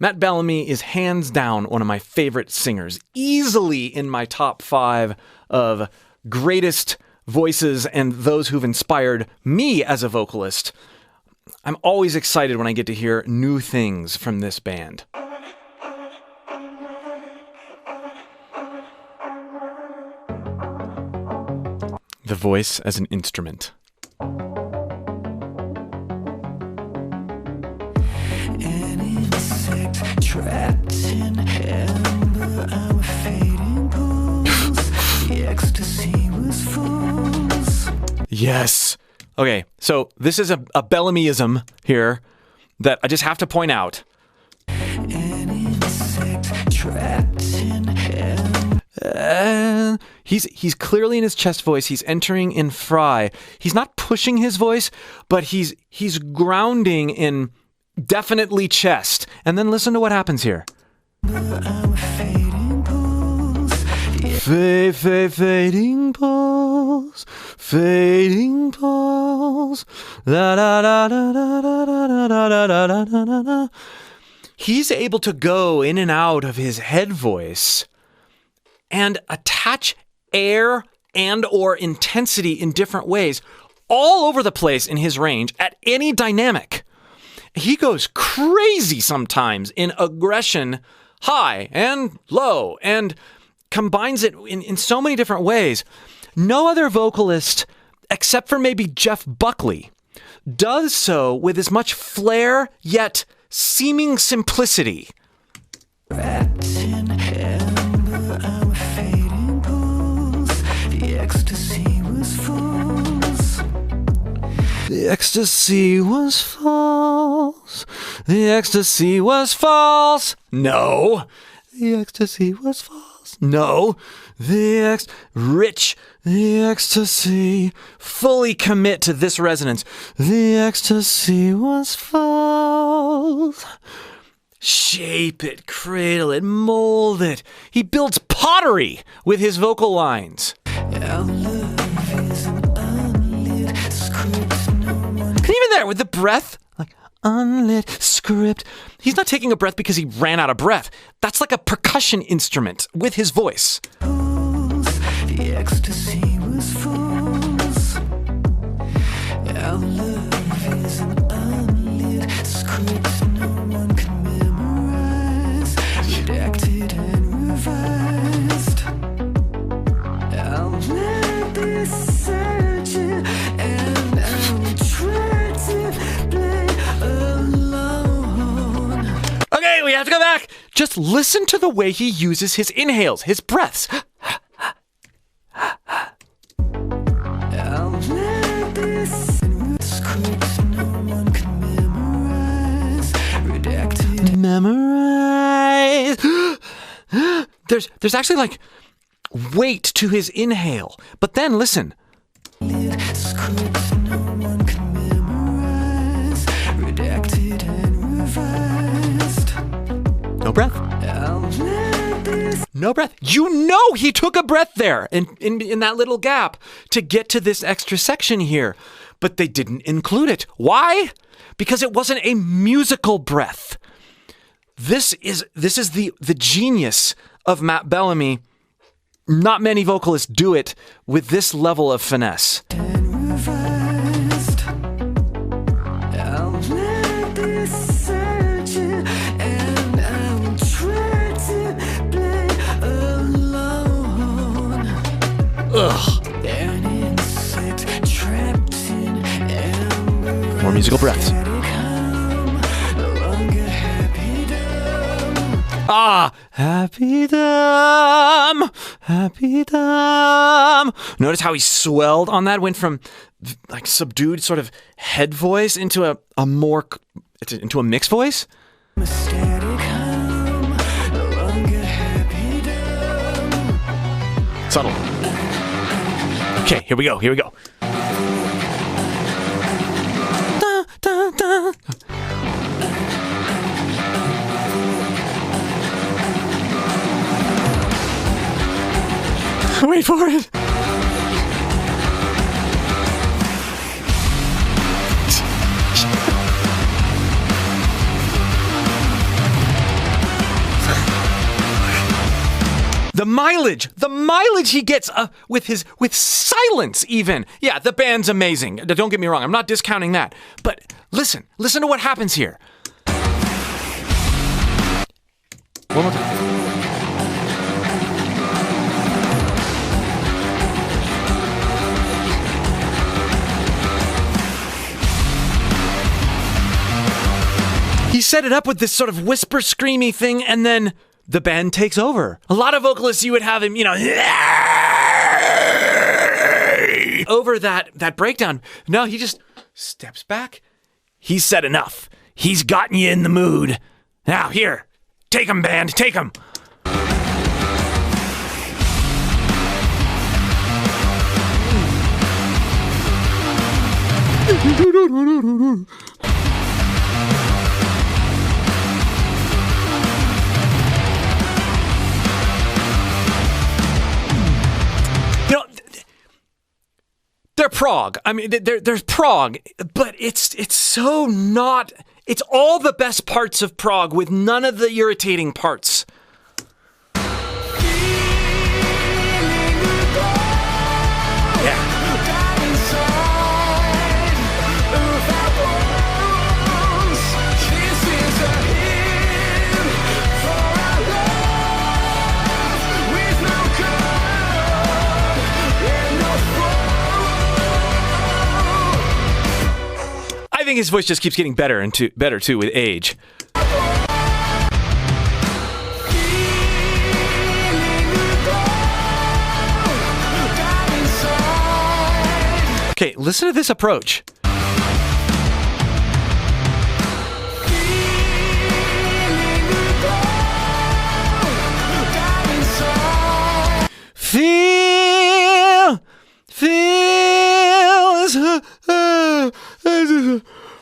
Matt Bellamy is hands down one of my favorite singers, easily in my top 5 of greatest voices and those who've inspired me as a vocalist. I'm always excited when I get to hear new things from this band. The voice as an instrument. Trapped in amber, I'm fading pulse. The ecstasy was false. Yes. Okay, so this is a Bellamyism here that I just have to point out. An insect trapped in amber. He's clearly in his chest voice. He's entering in fry. He's not pushing his voice, but he's grounding in definitely chest. And then listen to what happens here. I'm fading pulse. Fading pulse, fading pulse. Da da da da da da da da da da da da. He's able to go in and out of his head voice and attach air and or intensity in different ways all over the place in his range at any dynamic. He goes crazy sometimes in aggression, high and low, and combines it in so many different ways. No other vocalist, except for maybe Jeff Buckley, does so with as much flair yet seeming simplicity. Wrapped in amber, I'm fading pulse. The ecstasy was false. The ecstasy was false. The ecstasy was false. No. The ecstasy was false. No. The ecstasy. Fully commit to this resonance. The ecstasy was false. Shape it, cradle it, mold it. He builds pottery with his vocal lines. Our love is an unlit script. And even there, with the breath, like, unlit script. He's not taking a breath because he ran out of breath. That's like a percussion instrument with his voice. The ecstasy was false. Our love is an unlit script no one can memorize. Redacted and revised. I'll let this search it and I'll try to play alone. Okay, we have to go back. Just listen to the way he uses his inhales, his breaths. I'll let this script no one can memorize. Redacted. Memorize. There's actually like weight to his inhale. But then listen. Script no one can memorize. Redacted and revised. No breath. I'll let this. No breath. You know he took a breath there in that little gap to get to this extra section here. But they didn't include it. Why? Because it wasn't a musical breath. This is the genius of Matt Bellamy. Not many vocalists do it with this level of finesse. And revised. I'll let this search it and I'll try to play alone. Ugh. An insect trapped in amber. More musical breaths. No longer happy dumb. Ah, happy dumb, happy dumb. Notice how he swelled on that, went from like subdued sort of head voice into a mixed voice. Static hum. No longer happy dumb. Subtle. Okay, here we go. Da, da, da. Wait for it. The mileage he gets with silence even. Yeah, the band's amazing. Don't get me wrong. I'm not discounting that. But listen to what happens here. One more time. He set it up with this sort of whisper screamy thing, and then the band takes over. A lot of vocalists, you would have him, over that breakdown. No, he just steps back. He's said enough. He's gotten you in the mood. Now, here, take him, band, take him. They're prog. I mean, there's prog, but it's so not. It's all the best parts of prog with none of the irritating parts. I think his voice just keeps getting better and better too with age. Okay, listen to this approach. Feel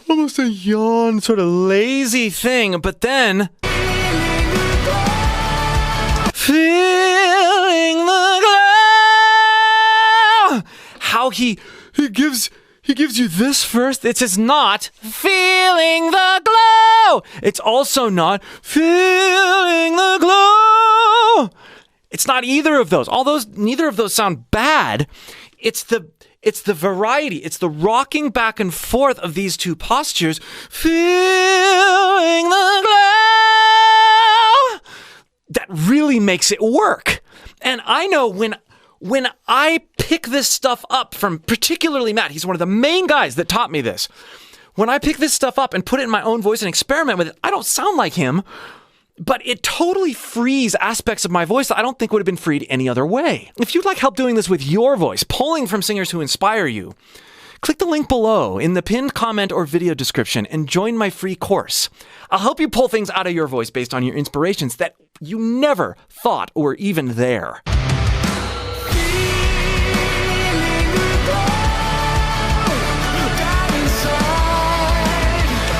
almost a yawn, sort of lazy thing, but then feeling the glow. How he gives you this first. It says not feeling the glow. It's also not feeling the glow. It's not either of those. Neither of those sound bad. It's the variety. It's the rocking back and forth of these two postures. Feeling the glow. That really makes it work. And I know when I pick this stuff up from particularly Matt, he's one of the main guys that taught me this. When I pick this stuff up and put it in my own voice and experiment with it, I don't sound like him, but it totally frees aspects of my voice that I don't think would have been freed any other way. If you'd like help doing this with your voice, pulling from singers who inspire you, click the link below in the pinned comment or video description and join my free course. I'll help you pull things out of your voice based on your inspirations that you never thought were even there.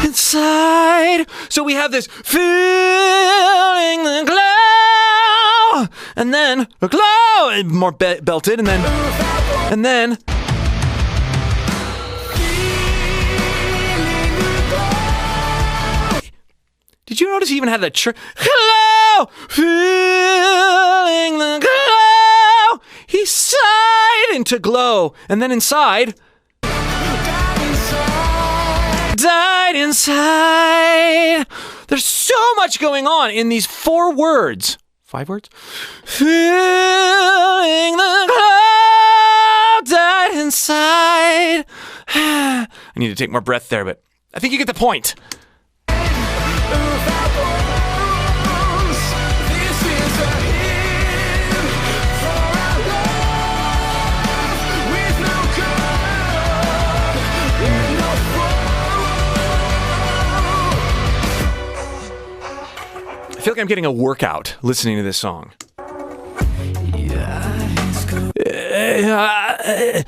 Inside. So we have this feeling the glow, and then the glow, more belted, and then did you notice he even had that glow, feeling the glow? He sighed into glow, and then inside. Died inside. There's so much going on in these 4 words. 5 words? Feeling the glow, died inside. I need to take more breath there, but I think you get the point. I feel like I'm getting a workout listening to this song. So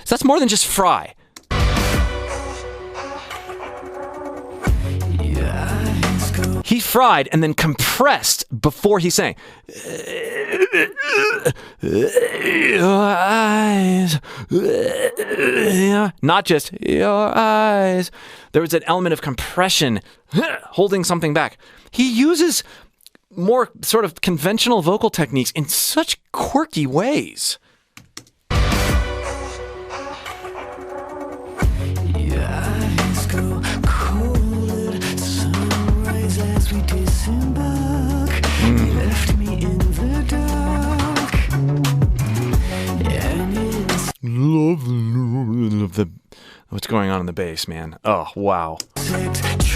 that's more than just fry. He fried and then compressed before he sang. Your eyes, not just your eyes. There was an element of compression, holding something back. He uses more sort of conventional vocal techniques in such quirky ways. Your eyes go cold, sunrise as we disembark. You left me in the dark. And it's Love the what's going on in the bass, man. Oh, wow.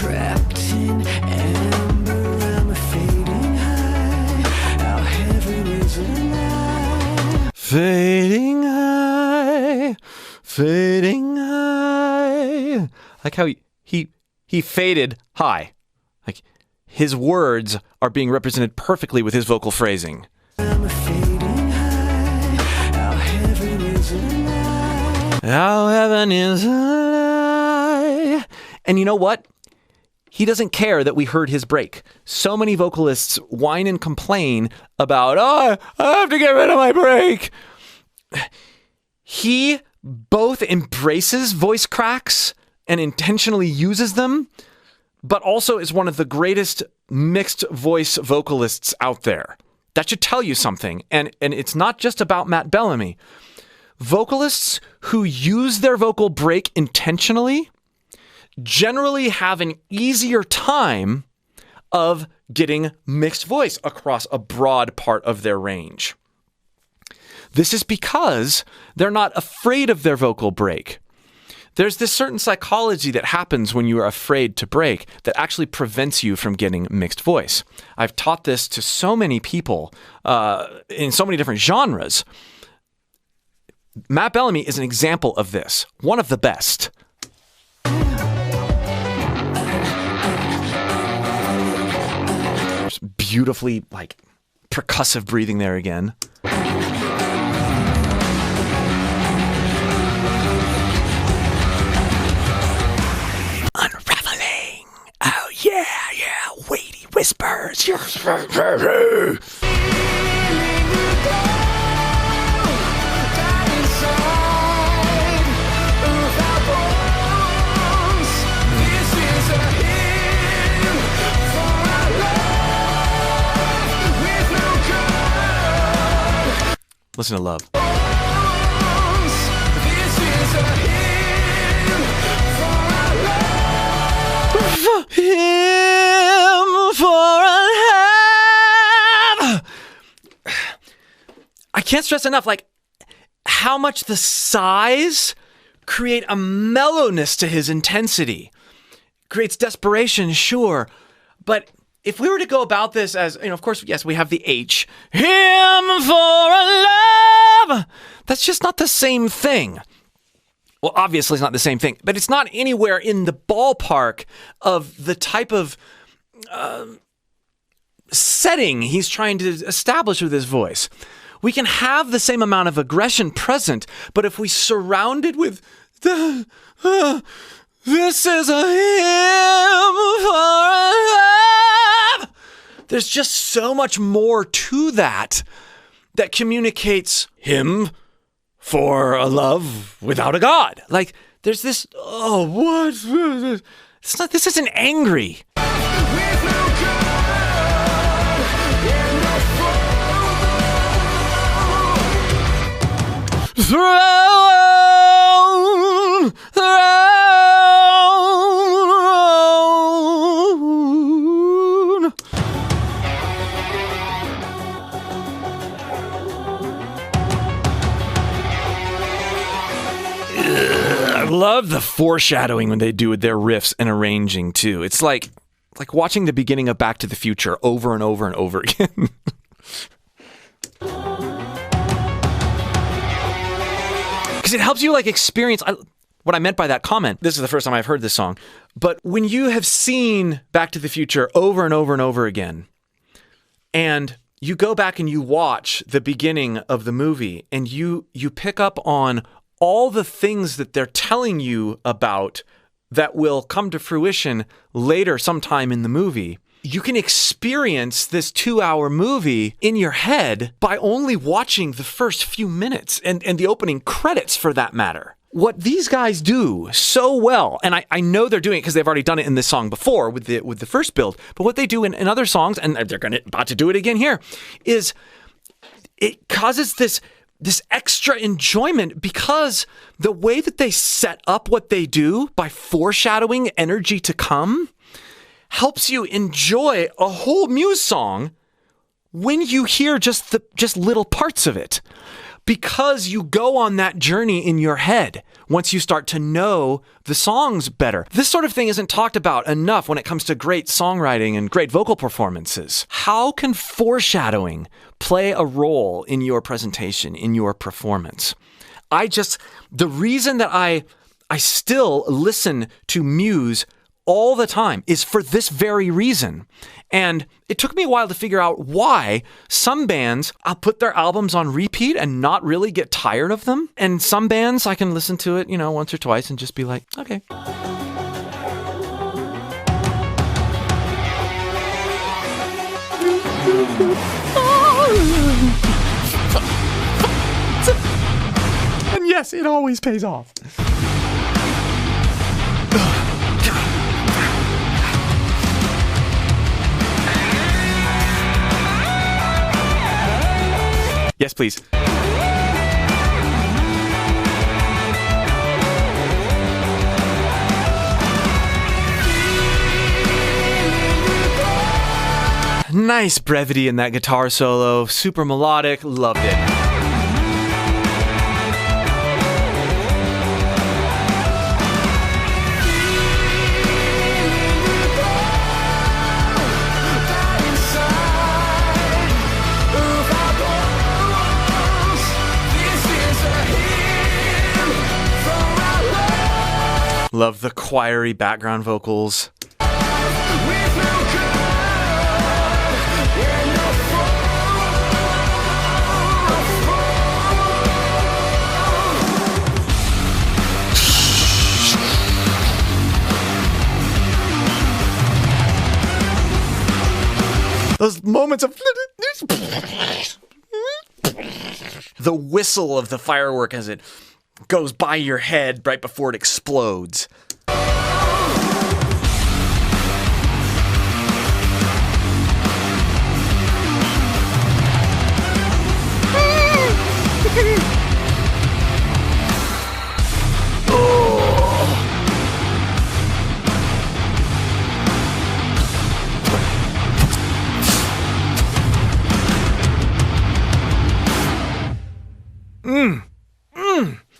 trapped in amber, I'm a fading high. Our heaven is alive. Fading high, fading high. Like how he faded high. Like his words are being represented perfectly with his vocal phrasing. I'm a fading high. Our heaven is alive. Our heaven is alive. And you know what? He doesn't care that we heard his break. So many vocalists whine and complain about, oh, I have to get rid of my break. He both embraces voice cracks and intentionally uses them, but also is one of the greatest mixed voice vocalists out there. That should tell you something. And it's not just about Matt Bellamy. Vocalists who use their vocal break intentionally generally have an easier time of getting mixed voice across a broad part of their range. This is because they're not afraid of their vocal break. There's this certain psychology that happens when you are afraid to break that actually prevents you from getting mixed voice. I've taught this to so many people in so many different genres. Matt Bellamy is an example of this, one of the best. Beautifully, like, percussive breathing there again. Unraveling. Oh, yeah, weighty whispers. Listen to Love. For him, for I can't stress enough, like, how much the sighs create a mellowness to his intensity. Creates desperation, sure, but if we were to go about this as, of course, yes, we have the H. Him for love. That's just not the same thing. Well, obviously it's not the same thing, but it's not anywhere in the ballpark of the type of setting he's trying to establish with his voice. We can have the same amount of aggression present, but if we surround it with the... this is a hymn for love. There's just so much more to that communicates him for a love without a God. Like, there's this, oh, what? It's not, this isn't angry. Throne. I love the foreshadowing when they do with their riffs and arranging too. It's like watching the beginning of Back to the Future over and over and over again. Because it helps you experience what I meant by that comment. This is the first time I've heard this song. But when you have seen Back to the Future over and over and over again, and you go back and you watch the beginning of the movie, and you pick up on all the things that they're telling you about that will come to fruition later sometime in the movie, you can experience this 2-hour movie in your head by only watching the first few minutes and the opening credits for that matter. what these guys do so well, and I know they're doing it because they've already done it in this song before with the first build, but what they do in other songs, and they're about to do it again here, is it causes this extra enjoyment because the way that they set up what they do by foreshadowing energy to come helps you enjoy a whole Muse song when you hear just little parts of it, because you go on that journey in your head once you start to know the songs better. This sort of thing isn't talked about enough when it comes to great songwriting and great vocal performances. How can foreshadowing play a role in your presentation, in your performance? The reason that I still listen to Muse all the time is for this very reason. And it took me a while to figure out why some bands, I'll put their albums on repeat and not really get tired of them. And some bands, I can listen to it, once or twice and just be like, okay. And yes, it always pays off. Yes, please. Nice brevity in that guitar solo. Super melodic. Loved it. Love the choiry background vocals. Those moments of the whistle of the firework as it goes by your head right before it explodes.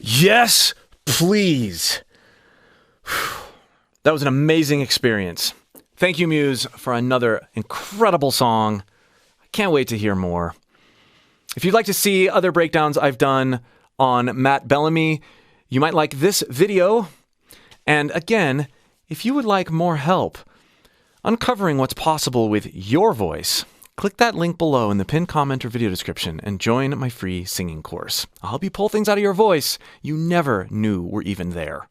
Yes, please. That was an amazing experience. Thank you, Muse, for another incredible song. I can't wait to hear more. If you'd like to see other breakdowns I've done on Matt Bellamy, you might like this video. And again, if you would like more help uncovering what's possible with your voice, click that link below in the pinned comment or video description and join my free singing course. I'll help you pull things out of your voice you never knew were even there.